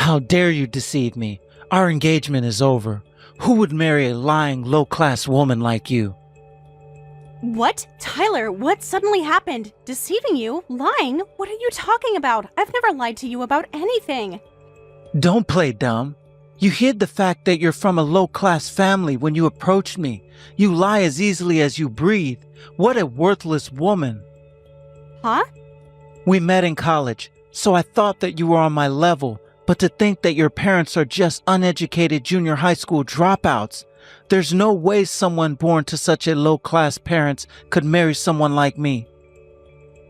How dare you deceive me? Our engagement is over. Who would marry a lying, low-class woman like you? What? Tyler, what suddenly happened? Deceiving you? Lying? What are you talking about? I've never lied to you about anything. Don't play dumb. You hid the fact that you're from a low-class family when you approached me. You lie as easily as you breathe. What a worthless woman. Huh? We met in college, so I thought that you were on my level, but to think that your parents are just uneducated junior high school dropouts. There's no way someone born to such a low-class parents could marry someone like me.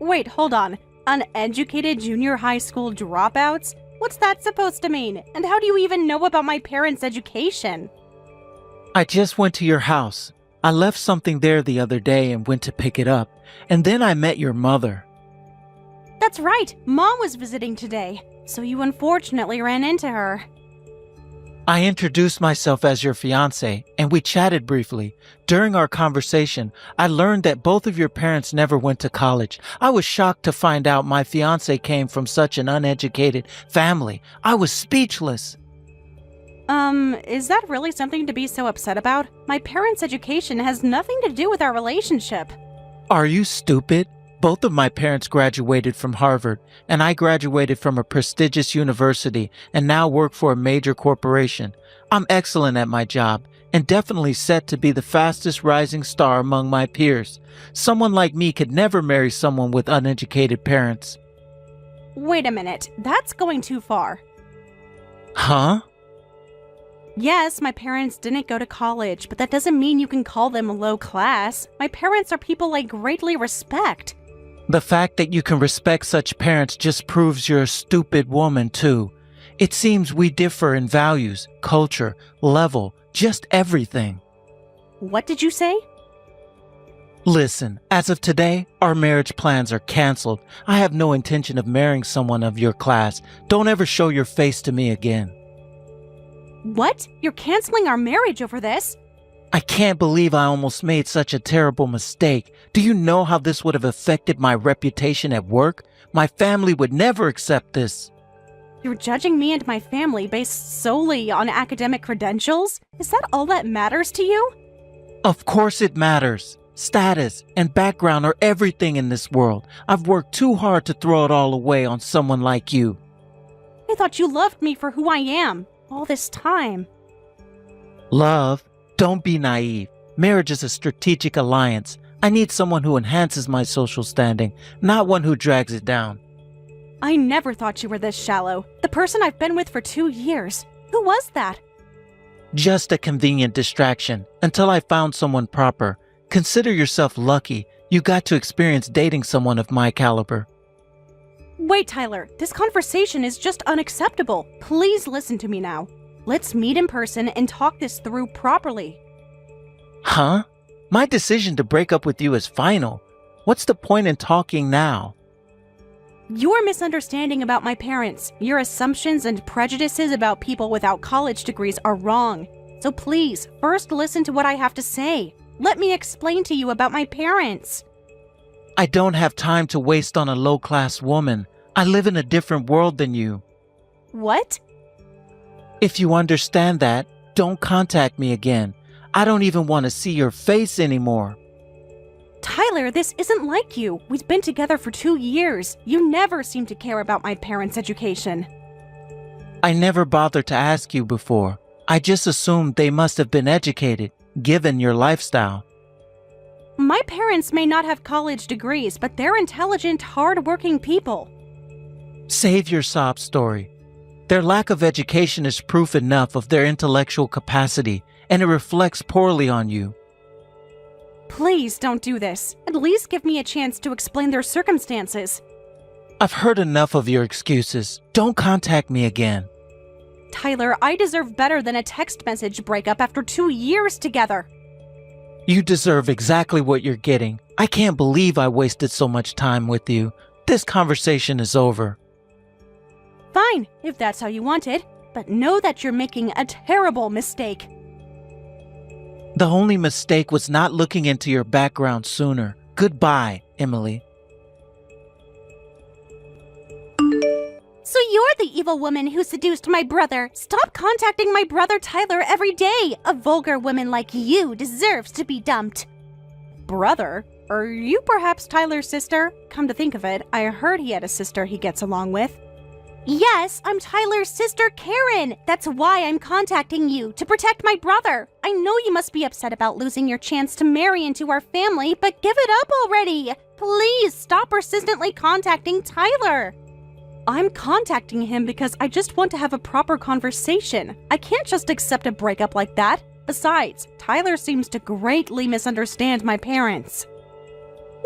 Wait, hold on. Uneducated junior high school dropouts? What's that supposed to mean? And how do you even know about my parents' education? I just went to your house. I left something there the other day and went to pick it up, and then I met your mother. That's right, Mom was visiting today, so you unfortunately ran into her. I introduced myself as your fiancé, and we chatted briefly. During our conversation, I learned that both of your parents never went to college. I was shocked to find out my fiancé came from such an uneducated family. I was speechless. Is that really something to be so upset about? My parents' education has nothing to do with our relationship. Are you stupid? Both of my parents graduated from Harvard, and I graduated from a prestigious university and now work for a major corporation. I'm excellent at my job and definitely set to be the fastest rising star among my peers. Someone like me could never marry someone with uneducated parents. Wait a minute, that's going too far. Huh? Yes, my parents didn't go to college, but that doesn't mean you can call them low class. My parents are people I greatly respect. The fact that you can respect such parents just proves you're a stupid woman, too. It seems we differ in values, culture, level, just everything. What did you say? Listen, as of today, our marriage plans are canceled. I have no intention of marrying someone of your class. Don't ever show your face to me again. What? You're canceling our marriage over this? I can't believe I almost made such a terrible mistake. Do you know how this would have affected my reputation at work? My family would never accept this. You're judging me and my family based solely on academic credentials? Is that all that matters to you? Of course it matters. Status and background are everything in this world. I've worked too hard to throw it all away on someone like you. I thought you loved me for who I am all this time. Love? Don't be naive. Marriage is a strategic alliance. I need someone who enhances my social standing, not one who drags it down. I never thought you were this shallow. The person I've been with for 2 years. Who was that? Just a convenient distraction until I found someone proper. Consider yourself lucky. You got to experience dating someone of my caliber. Wait, Tyler. This conversation is just unacceptable. Please listen to me now. Let's meet in person and talk this through properly. Huh? My decision to break up with you is final. What's the point in talking now? Your misunderstanding about my parents, your assumptions and prejudices about people without college degrees are wrong. So please, first listen to what I have to say. Let me explain to you about my parents. I don't have time to waste on a low-class woman. I live in a different world than you. What? If you understand that, don't contact me again. I don't even want to see your face anymore. Tyler, this isn't like you. We've been together for 2 years. You never seem to care about my parents' education. I never bothered to ask you before. I just assumed they must have been educated, given your lifestyle. My parents may not have college degrees, but they're intelligent, hard-working people. Save your sob story. Their lack of education is proof enough of their intellectual capacity, and it reflects poorly on you. Please don't do this. At least give me a chance to explain their circumstances. I've heard enough of your excuses. Don't contact me again. Tyler, I deserve better than a text message breakup after 2 years together. You deserve exactly what you're getting. I can't believe I wasted so much time with you. This conversation is over. Fine, if that's how you want it, but know that you're making a terrible mistake. The only mistake was not looking into your background sooner. Goodbye, Emily. So you're the evil evil woman who seduced my brother. Stop contacting my brother Tyler every day. A vulgar woman like you deserves to be dumped. Brother? Are you perhaps Tyler's sister? Come to think of it, I heard he had a sister he gets along with. Yes, I'm Tyler's sister, Karen. That's why I'm contacting you, to protect my brother. I know you must be upset about losing your chance to marry into our family, but give it up already. Please stop persistently contacting Tyler. I'm contacting him because I just want to have a proper conversation. I can't just accept a breakup like that. Besides, Tyler seems to greatly misunderstand my parents.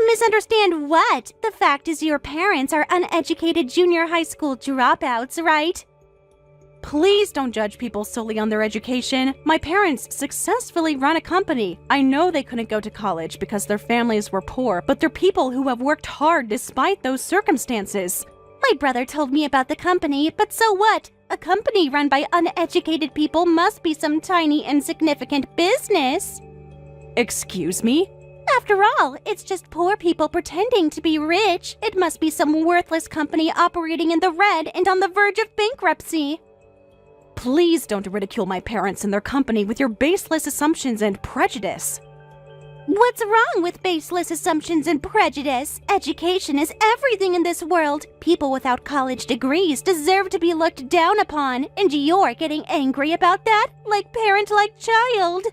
Misunderstand what? The fact is your parents are uneducated junior high school dropouts, right? Please don't judge people solely on their education. My parents successfully run a company. I know they couldn't go to college because their families were poor, but they're people who have worked hard despite those circumstances. My brother told me about the company, but so what? A company run by uneducated people must be some tiny insignificant business. Excuse me? After all, it's just poor people pretending to be rich. It must be some worthless company operating in the red and on the verge of bankruptcy. Please don't ridicule my parents and their company with your baseless assumptions and prejudice. What's wrong with baseless assumptions and prejudice? Education is everything in this world. People without college degrees deserve to be looked down upon, and you're getting angry about that? Like parent, like child.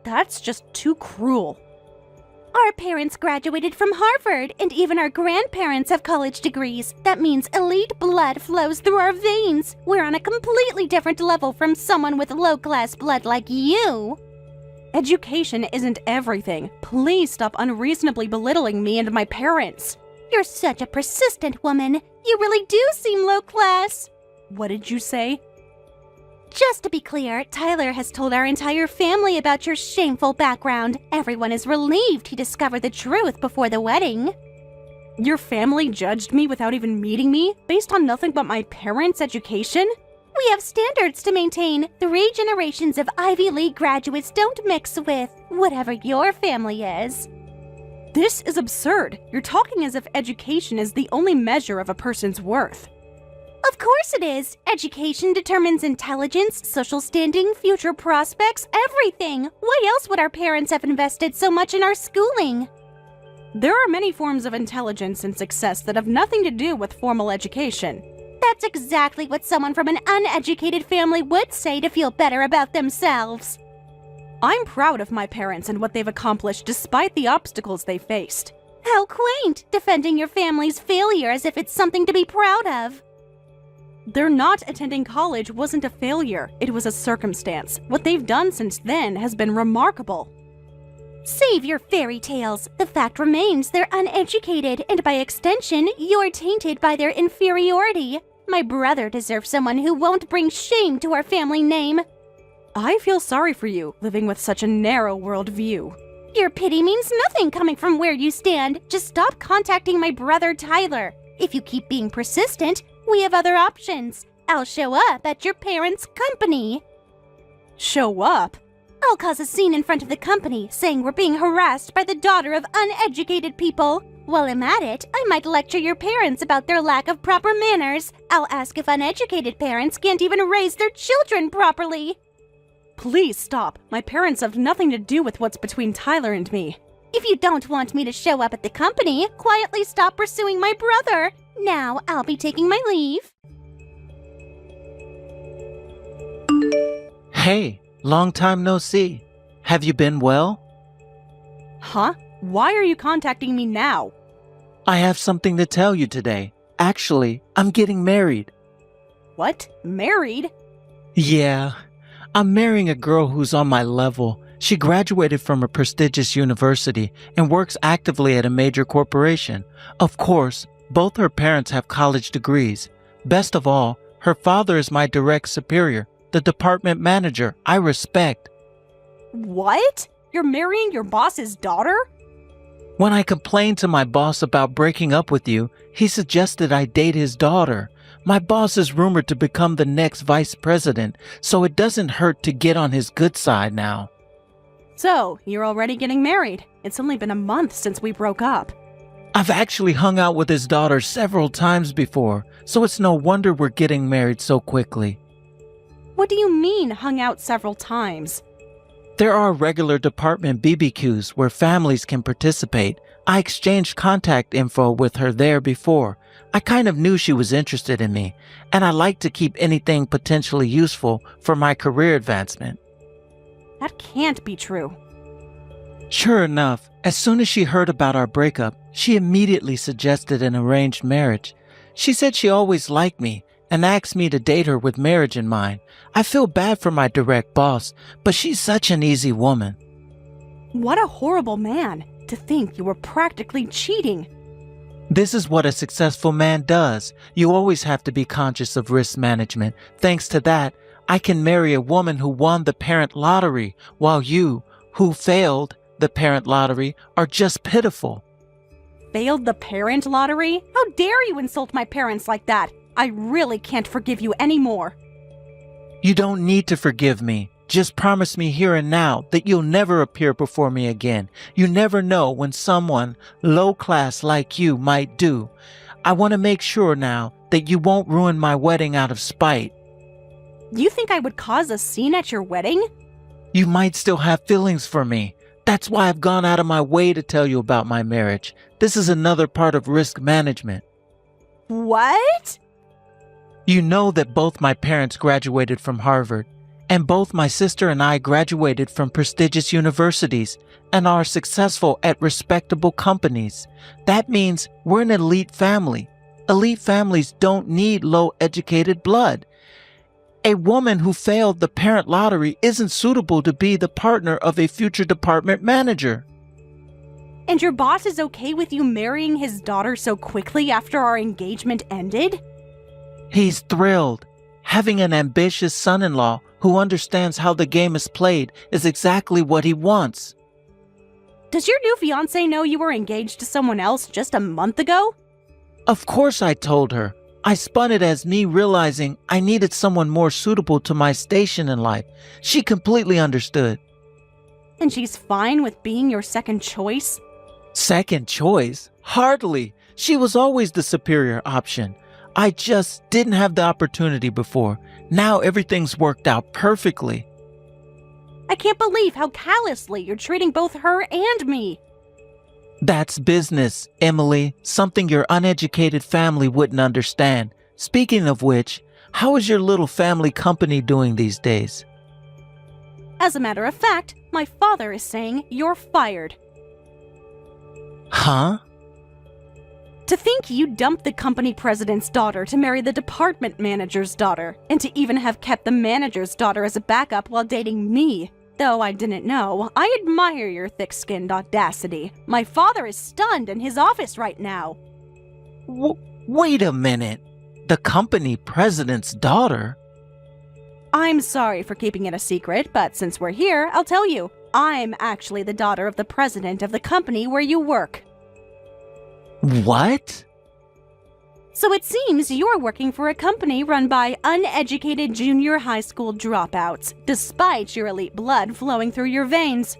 That's just too cruel. Our parents graduated from Harvard, and even our grandparents have college degrees. That means elite blood flows through our veins. We're on a completely different level from someone with low-class blood like you. Education isn't everything. Please stop unreasonably belittling me and my parents. You're such a persistent woman. You really do seem low-class. What did you say? Just to be clear, Tyler has told our entire family about your shameful background. Everyone is relieved he discovered the truth before the wedding. Your family judged me without even meeting me, based on nothing but my parents' education? We have standards to maintain. 3 generations of Ivy League graduates don't mix with whatever your family is. This is absurd. You're talking as if education is the only measure of a person's worth. Of course it is. Education determines intelligence, social standing, future prospects, everything. Why else would our parents have invested so much in our schooling? There are many forms of intelligence and success that have nothing to do with formal education. That's exactly what someone from an uneducated family would say to feel better about themselves. I'm proud of my parents and what they've accomplished despite the obstacles they faced. How quaint, defending your family's failure as if it's something to be proud of. Their not attending college wasn't a failure, it was a circumstance. What they've done since then has been remarkable. Save your fairy tales. The fact remains they're uneducated, and by extension, you're tainted by their inferiority. My brother deserves someone who won't bring shame to our family name. I feel sorry for you, living with such a narrow worldview. Your pity means nothing coming from where you stand. Just stop contacting my brother Tyler. If you keep being persistent, we have other options. I'll show up at your parents' company. Show up? I'll cause a scene in front of the company, saying we're being harassed by the daughter of uneducated people. While I'm at it, I might lecture your parents about their lack of proper manners. I'll ask if uneducated parents can't even raise their children properly. Please stop. My parents have nothing to do with what's between Tyler and me. If you don't want me to show up at the company, quietly stop pursuing my brother. Now I'll be taking my leave. Hey, long time no see. Have you been well? Huh? Why are you contacting me now? I have something to tell you today. Actually, I'm getting married. What? Married? Yeah, I'm marrying a girl who's on my level. She graduated from a prestigious university and works actively at a major corporation. Of course, both her parents have college degrees. Best of all, her father is my direct superior, the department manager I respect. What? You're marrying your boss's daughter? When I complained to my boss about breaking up with you, he suggested I date his daughter. My boss is rumored to become the next vice president, so it doesn't hurt to get on his good side now. So, you're already getting married. It's only been a month since we broke up. I've actually hung out with his daughter several times before. so it's no wonder we're getting married so quickly. What do you mean, hung out several times? There are regular department BBQs where families can participate. I exchanged contact info with her there before. I kind of knew she was interested in me, and I like to keep anything potentially useful for my career advancement. That can't be true. Sure enough, as soon as she heard about our breakup, she immediately suggested an arranged marriage. She said she always liked me and asked me to date her with marriage in mind. I feel bad for my direct boss, but she's such an easy woman. What a horrible man, to think you were practically cheating. This is what a successful man does. You always have to be conscious of risk management. Thanks to that, I can marry a woman who won the parent lottery, while you, who failed the parent lottery, are just pitiful. Failed the parent lottery? How dare you insult my parents like that? I really can't forgive you anymore. You don't need to forgive me. Just promise me here and now that you'll never appear before me again. You never know when someone low class like you might do. I want to make sure now that you won't ruin my wedding out of spite. You think I would cause a scene at your wedding? You might still have feelings for me. That's why I've gone out of my way to tell you about my marriage. This is another part of risk management. What? You know that both my parents graduated from Harvard, and both my sister and I graduated from prestigious universities and are successful at respectable companies. That means we're an elite family. Elite families don't need low-educated blood. A woman who failed the parent lottery isn't suitable to be the partner of a future department manager. And your boss is okay with you marrying his daughter so quickly after our engagement ended? He's thrilled. Having an ambitious son-in-law who understands how the game is played is exactly what he wants. Does your new fiancé know you were engaged to someone else just a month ago? Of course I told her. I spun it as me realizing I needed someone more suitable to my station in life. She completely understood. And she's fine with being your second choice? Second choice? Hardly. She was always the superior option. I just didn't have the opportunity before. Now everything's worked out perfectly. I can't believe how callously you're treating both her and me. That's business, Emily, something your uneducated family wouldn't understand. Speaking of which, how is your little family company doing these days? As a matter of fact, my father is saying you're fired. Huh? To think you dumped the company president's daughter to marry the department manager's daughter, and to even have kept the manager's daughter as a backup while dating me. Though I didn't know, I admire your thick-skinned audacity. My father is stunned in his office right now. Wait a minute. The company president's daughter? I'm sorry for keeping it a secret, but since we're here, I'll tell you. I'm actually the daughter of the president of the company where you work. What? So it seems you're working for a company run by uneducated junior high school dropouts, despite your elite blood flowing through your veins.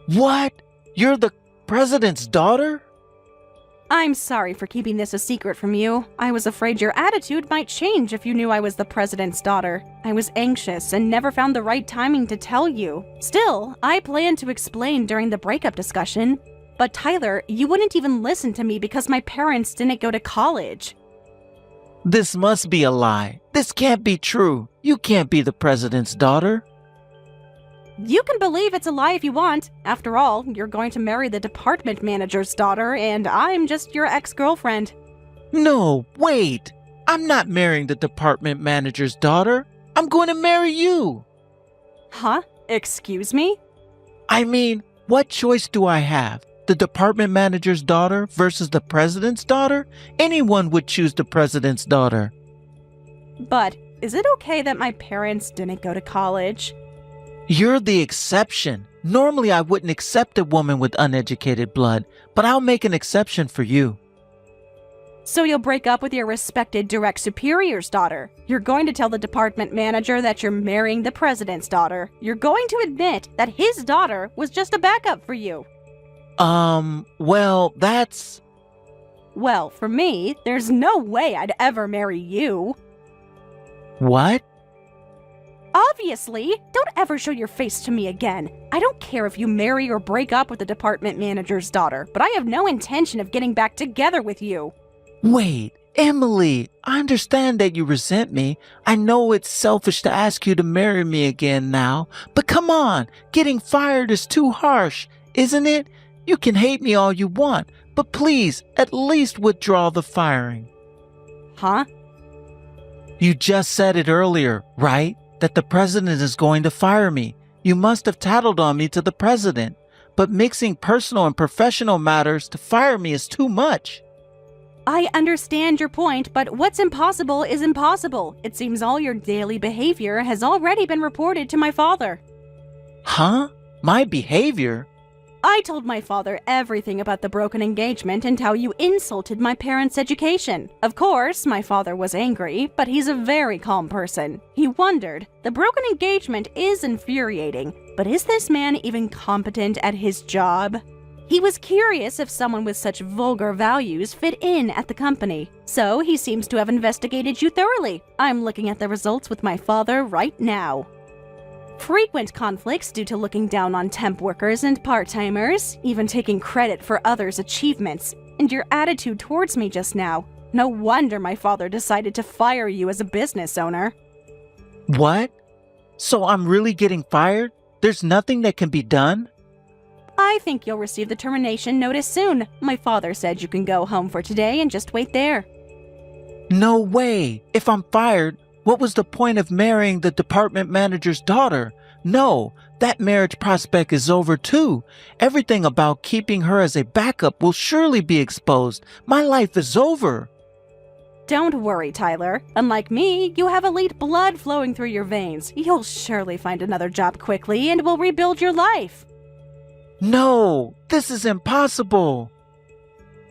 What? You're the president's daughter? I'm sorry for keeping this a secret from you. I was afraid your attitude might change if you knew I was the president's daughter. I was anxious and never found the right timing to tell you. Still, I planned to explain during the breakup discussion. But Tyler, you wouldn't even listen to me because my parents didn't go to college. This must be a lie. This can't be true. You can't be the president's daughter. You can believe it's a lie if you want. After all, you're going to marry the department manager's daughter, and I'm just your ex-girlfriend. No, wait. I'm not marrying the department manager's daughter. I'm going to marry you. Huh? Excuse me? I mean, what choice do I have? The department manager's daughter versus the president's daughter? Anyone would choose the president's daughter. But is it okay that my parents didn't go to college? You're the exception. Normally I wouldn't accept a woman with uneducated blood, but I'll make an exception for you. So you'll break up with your respected direct superior's daughter. You're going to tell the department manager that you're marrying the president's daughter. You're going to admit that his daughter was just a backup for you. Well, that's... Well, for me, there's no way I'd ever marry you. What? Obviously, don't ever show your face to me again. I don't care if you marry or break up with the department manager's daughter, but I have no intention of getting back together with you. Wait, Emily, I understand that you resent me. I know it's selfish to ask you to marry me again now, but come on, getting fired is too harsh, isn't it? You can hate me all you want, but please, at least withdraw the firing. Huh? You just said it earlier, right? That the president is going to fire me. You must have tattled on me to the president. But mixing personal and professional matters to fire me is too much. I understand your point, but what's impossible is impossible. It seems all your daily behavior has already been reported to my father. Huh? My behavior? I told my father everything about the broken engagement and how you insulted my parents' education. Of course, my father was angry, but he's a very calm person. He wondered, the broken engagement is infuriating, but is this man even competent at his job? He was curious if someone with such vulgar values fit in at the company. So he seems to have investigated you thoroughly. I'm looking at the results with my father right now. Frequent conflicts due to looking down on temp workers and part-timers, even taking credit for others' achievements, and your attitude towards me just now. No wonder my father decided to fire you as a business owner. What? So I'm really getting fired? There's nothing that can be done? I think you'll receive the termination notice soon. My father said you can go home for today and just wait there. No way! If I'm fired, what was the point of marrying the department manager's daughter? No, that marriage prospect is over too. Everything about keeping her as a backup will surely be exposed. My life is over. Don't worry, Tyler. Unlike me, you have elite blood flowing through your veins. You'll surely find another job quickly and will rebuild your life. No, this is impossible.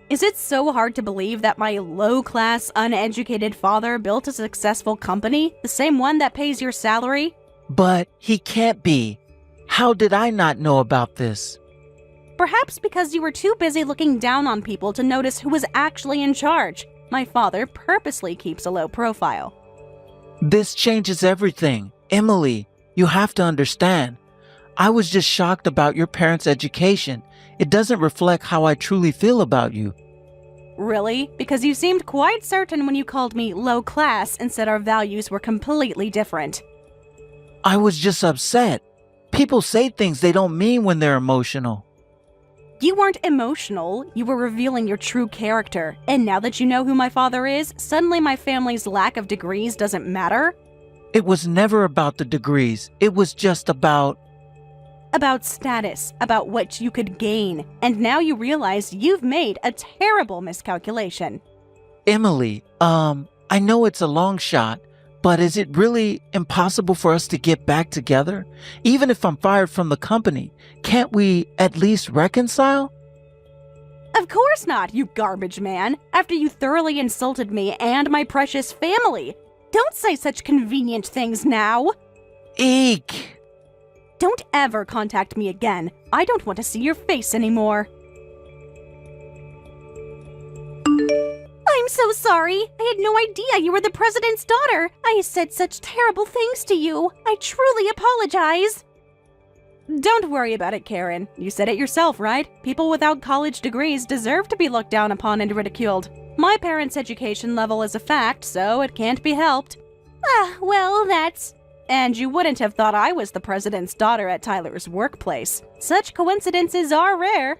Is it so hard to believe that my low-class, uneducated father built a successful company, the same one that pays your salary? But he can't be. How did I not know about this? Perhaps because you were too busy looking down on people to notice who was actually in charge. My father purposely keeps a low profile. This changes everything. Emily, you have to understand. I was just shocked about your parents' education. It doesn't reflect how I truly feel about you. Really? Because you seemed quite certain when you called me low class and said our values were completely different. I was just upset. People say things they don't mean when they're emotional. You weren't emotional, you were revealing your true character. And now that you know who my father is, suddenly my family's lack of degrees doesn't matter? It was never about the degrees. It was just about status, about what you could gain. And now you realize you've made a terrible miscalculation. Emily, I know it's a long shot, but is it really impossible for us to get back together? Even if I'm fired from the company, can't we at least reconcile? Of course not, you garbage man. After you thoroughly insulted me and my precious family. Don't say such convenient things now. Eek! Don't ever contact me again. I don't want to see your face anymore. I'm so sorry. I had no idea you were the president's daughter. I said such terrible things to you. I truly apologize. Don't worry about it, Karen. You said it yourself, right? People without college degrees deserve to be looked down upon and ridiculed. My parents' education level is a fact, so it can't be helped. Well, that's... And you wouldn't have thought I was the president's daughter at Tyler's workplace. Such coincidences are rare.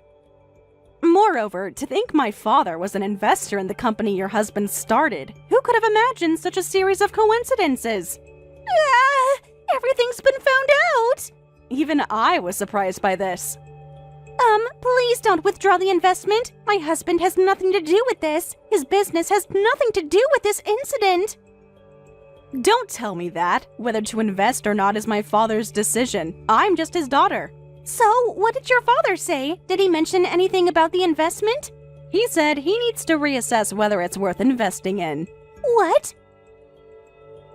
Moreover, to think my father was an investor in the company your husband started. Who could have imagined such a series of coincidences? Everything's been found out! Even I was surprised by this. Please don't withdraw the investment. My husband has nothing to do with this. His business has nothing to do with this incident. Don't tell me that. Whether to invest or not is my father's decision. I'm just his daughter. So, what did your father say? Did he mention anything about the investment? He said he needs to reassess whether it's worth investing in. What?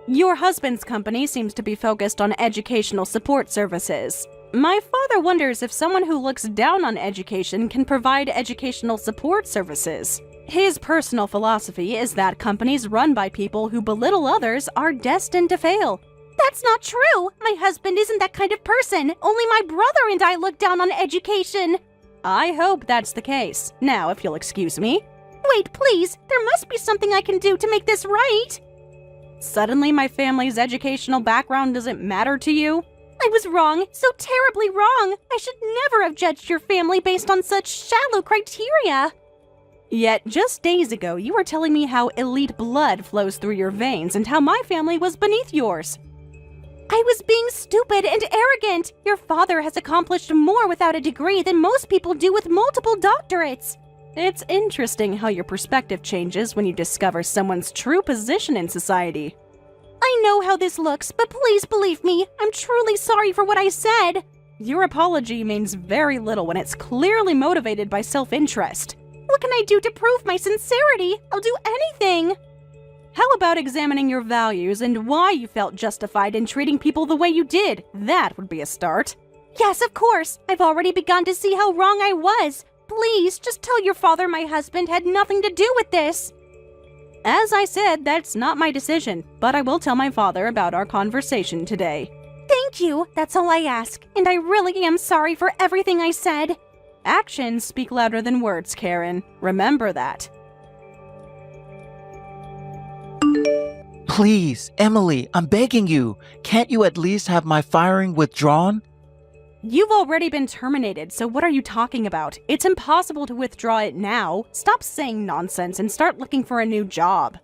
Your husband's company seems to be focused on educational support services. My father wonders if someone who looks down on education can provide educational support services. His personal philosophy is that companies run by people who belittle others are destined to fail. That's not true! My husband isn't that kind of person! Only my brother and I look down on education! I hope that's the case. Now, if you'll excuse me. Wait, please! There must be something I can do to make this right! Suddenly my family's educational background doesn't matter to you? I was wrong, so terribly wrong! I should never have judged your family based on such shallow criteria! Yet, just days ago, you were telling me how elite blood flows through your veins and how my family was beneath yours. I was being stupid and arrogant! Your father has accomplished more without a degree than most people do with multiple doctorates! It's interesting how your perspective changes when you discover someone's true position in society. I know how this looks, but please believe me, I'm truly sorry for what I said. Your apology means very little when it's clearly motivated by self-interest. What can I do to prove my sincerity? I'll do anything. How about examining your values and why you felt justified in treating people the way you did? That would be a start. Yes, of course. I've already begun to see how wrong I was. Please, just tell your father my husband had nothing to do with this. As I said, that's not my decision, but I will tell my father about our conversation today. Thank you, that's all I ask, and I really am sorry for everything I said. Actions speak louder than words, Karen. Remember that. Please, Emily, I'm begging you. Can't you at least have my firing withdrawn? You've already been terminated, so what are you talking about? It's impossible to withdraw it now. Stop saying nonsense and start looking for a new job.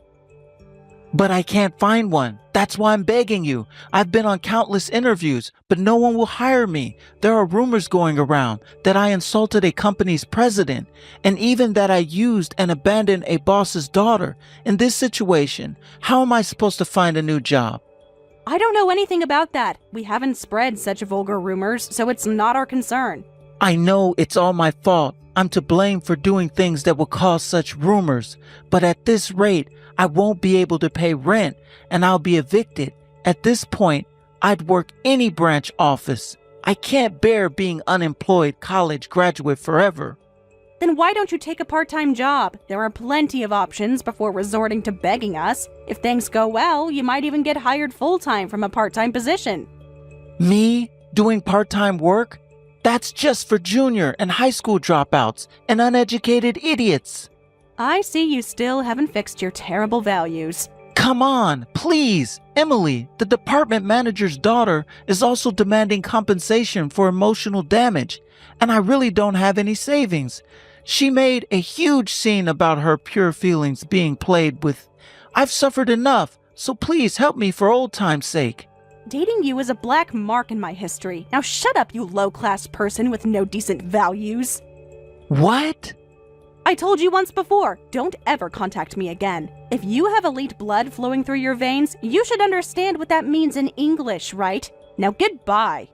But I can't find one. That's why I'm begging you. I've been on countless interviews, but no one will hire me. There are rumors going around that I insulted a company's president, and even that I used and abandoned a boss's daughter. In this situation, how am I supposed to find a new job? I don't know anything about that. We haven't spread such vulgar rumors, so it's not our concern. I know it's all my fault. I'm to blame for doing things that will cause such rumors. But at this rate, I won't be able to pay rent, and I'll be evicted. At this point, I'd work any branch office. I can't bear being unemployed college graduate forever. Then why don't you take a part-time job? There are plenty of options before resorting to begging us. If things go well, you might even get hired full-time from a part-time position. Me? Doing part-time work? That's just for junior and high school dropouts and uneducated idiots. I see you still haven't fixed your terrible values. Come on, please. Emily, the department manager's daughter is also demanding compensation for emotional damage, and I really don't have any savings. She made a huge scene about her pure feelings being played with. I've suffered enough, so please help me for old time's sake. Dating you is a black mark in my history. Now shut up, you low-class person with no decent values. What? I told you once before, don't ever contact me again. If you have elite blood flowing through your veins, you should understand what that means in English, right? Now goodbye.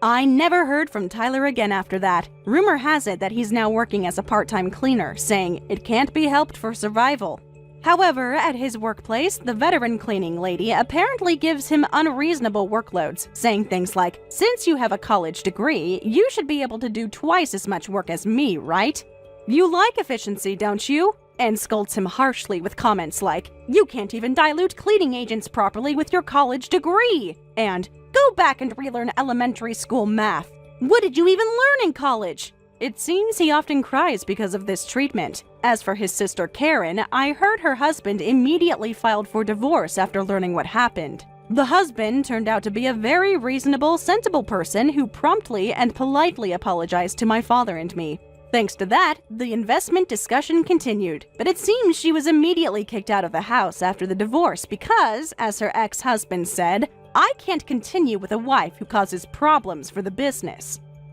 I never heard from Tyler again after that. Rumor has it that he's now working as a part-time cleaner, saying it can't be helped for survival. However, at his workplace, the veteran cleaning lady apparently gives him unreasonable workloads, saying things like, "Since you have a college degree, you should be able to do twice as much work as me, right? You like efficiency, don't you?" And scolds him harshly with comments like, "You can't even dilute cleaning agents properly with your college degree," and "Go back and relearn elementary school math. What did you even learn in college?" It seems he often cries because of this treatment. As for his sister Karen, I heard her husband immediately filed for divorce after learning what happened. The husband turned out to be a very reasonable, sensible person who promptly and politely apologized to my father and me. Thanks to that, the investment discussion continued, but it seems she was immediately kicked out of the house after the divorce because, as her ex-husband said, "I can't continue with a wife who causes problems for the business."